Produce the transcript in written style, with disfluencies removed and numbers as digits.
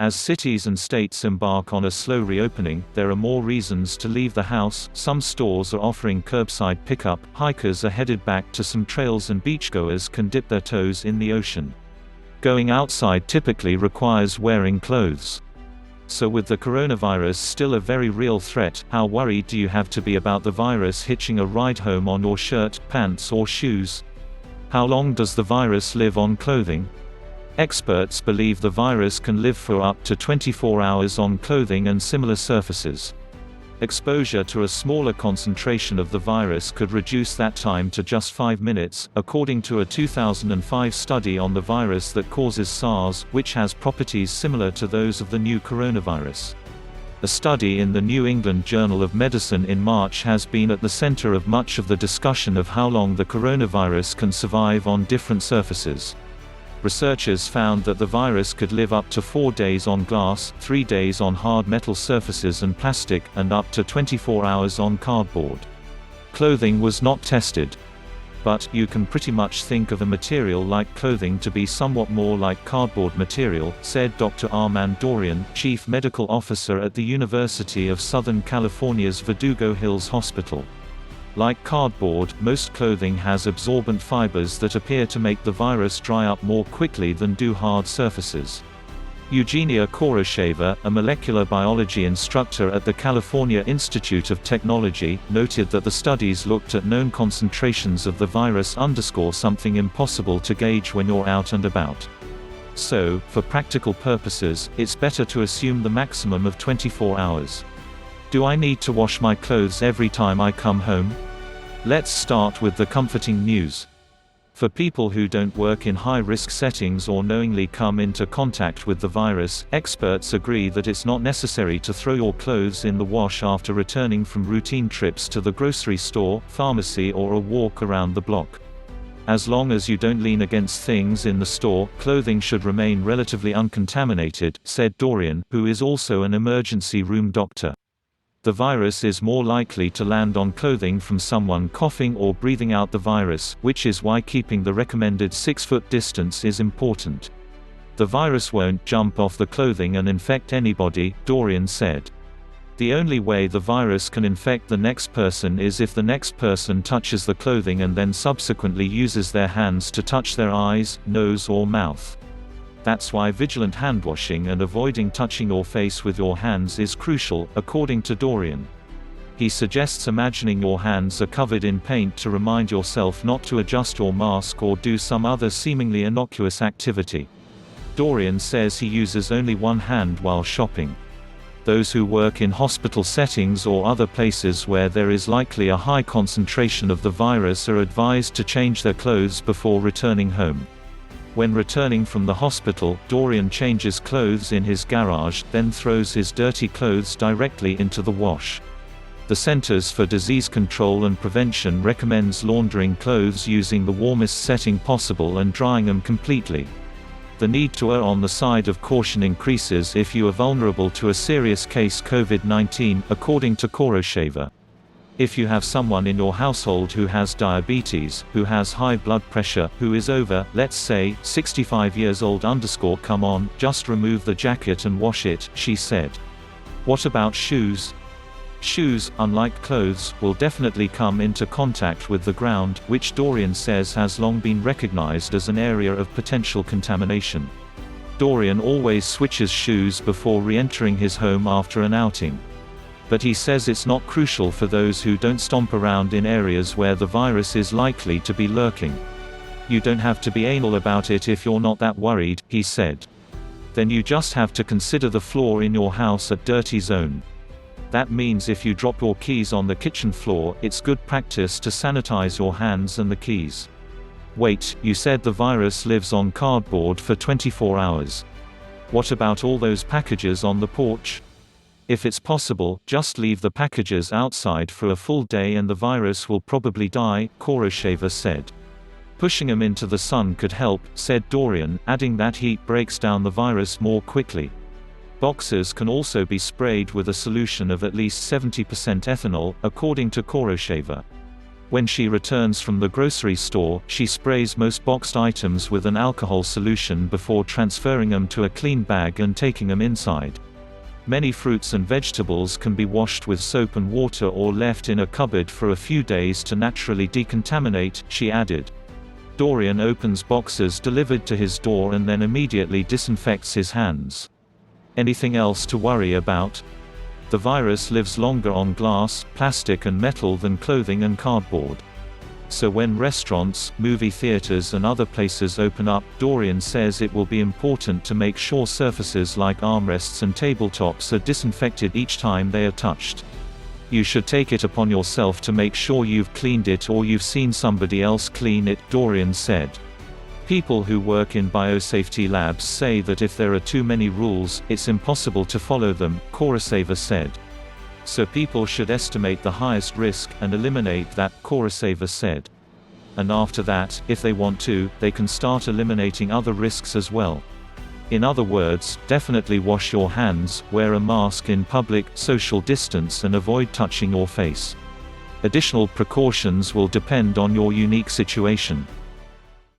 As cities and states embark on a slow reopening, there are more reasons to leave the house. Some stores are offering curbside pickup, hikers are headed back to some trails, and beachgoers can dip their toes in the ocean. Going outside typically requires wearing clothes. So with the coronavirus still a very real threat, how worried do you have to be about the virus hitching a ride home on your shirt, pants or shoes? How long does the virus live on clothing? Experts believe the virus can live for up to 24 hours on clothing and similar surfaces. Exposure to a smaller concentration of the virus could reduce that time to just 5 minutes, according to a 2005 study on the virus that causes SARS, which has properties similar to those of the new coronavirus. A study in the New England Journal of Medicine in March has been at the center of much of the discussion of how long the coronavirus can survive on different surfaces. Researchers found that the virus could live up to 4 days on glass, 3 days on hard metal surfaces and plastic, and up to 24 hours on cardboard. Clothing was not tested. But you can pretty much think of a material like clothing to be somewhat more like cardboard material, said Dr. Armand Dorian, Chief Medical Officer at the University of Southern California's Verdugo Hills Hospital. Like cardboard, most clothing has absorbent fibers that appear to make the virus dry up more quickly than do hard surfaces. Eugenia Korosheva, a molecular biology instructor at the California Institute of Technology, noted that the studies looked at known concentrations of the virus _ something impossible to gauge when you're out and about. So, for practical purposes, it's better to assume the maximum of 24 hours. Do I need to wash my clothes every time I come home? Let's start with the comforting news. For people who don't work in high-risk settings or knowingly come into contact with the virus, experts agree that it's not necessary to throw your clothes in the wash after returning from routine trips to the grocery store, pharmacy or a walk around the block. As long as you don't lean against things in the store, clothing should remain relatively uncontaminated, said Dorian, who is also an emergency room doctor. The virus is more likely to land on clothing from someone coughing or breathing out the virus, which is why keeping the recommended 6-foot distance is important. The virus won't jump off the clothing and infect anybody, Dorian said. The only way the virus can infect the next person is if the next person touches the clothing and then subsequently uses their hands to touch their eyes, nose or mouth. That's why vigilant handwashing and avoiding touching your face with your hands is crucial, according to Dorian. He suggests imagining your hands are covered in paint to remind yourself not to adjust your mask or do some other seemingly innocuous activity. Dorian says he uses only one hand while shopping. Those who work in hospital settings or other places where there is likely a high concentration of the virus are advised to change their clothes before returning home. When returning from the hospital, Dorian changes clothes in his garage, then throws his dirty clothes directly into the wash. The Centers for Disease Control and Prevention recommends laundering clothes using the warmest setting possible and drying them completely. The need to err on the side of caution increases if you are vulnerable to a serious case COVID-19, according to Korosheva. If you have someone in your household who has diabetes, who has high blood pressure, who is over, let's say, 65 years old _ come on, just remove the jacket and wash it, she said. What about shoes? Shoes, unlike clothes, will definitely come into contact with the ground, which Dorian says has long been recognized as an area of potential contamination. Dorian always switches shoes before re-entering his home after an outing. But he says it's not crucial for those who don't stomp around in areas where the virus is likely to be lurking. You don't have to be anal about it if you're not that worried, he said. Then you just have to consider the floor in your house a dirty zone. That means if you drop your keys on the kitchen floor, it's good practice to sanitize your hands and the keys. Wait, you said the virus lives on cardboard for 24 hours. What about all those packages on the porch? If it's possible, just leave the packages outside for a full day and the virus will probably die, Korosheva said. Pushing them into the sun could help, said Dorian, adding that heat breaks down the virus more quickly. Boxes can also be sprayed with a solution of at least 70% ethanol, according to Korosheva. When she returns from the grocery store, she sprays most boxed items with an alcohol solution before transferring them to a clean bag and taking them inside. Many fruits and vegetables can be washed with soap and water or left in a cupboard for a few days to naturally decontaminate, she added. Dorian opens boxes delivered to his door and then immediately disinfects his hands. Anything else to worry about? The virus lives longer on glass, plastic and metal than clothing and cardboard. So when restaurants, movie theaters and other places open up, Dorian says it will be important to make sure surfaces like armrests and tabletops are disinfected each time they are touched. You should take it upon yourself to make sure you've cleaned it or you've seen somebody else clean it, Dorian said. People who work in biosafety labs say that if there are too many rules, it's impossible to follow them, Korosava said. So people should estimate the highest risk, and eliminate that, Korosava said. And after that, if they want to, they can start eliminating other risks as well. In other words, definitely wash your hands, wear a mask in public, social distance and avoid touching your face. Additional precautions will depend on your unique situation.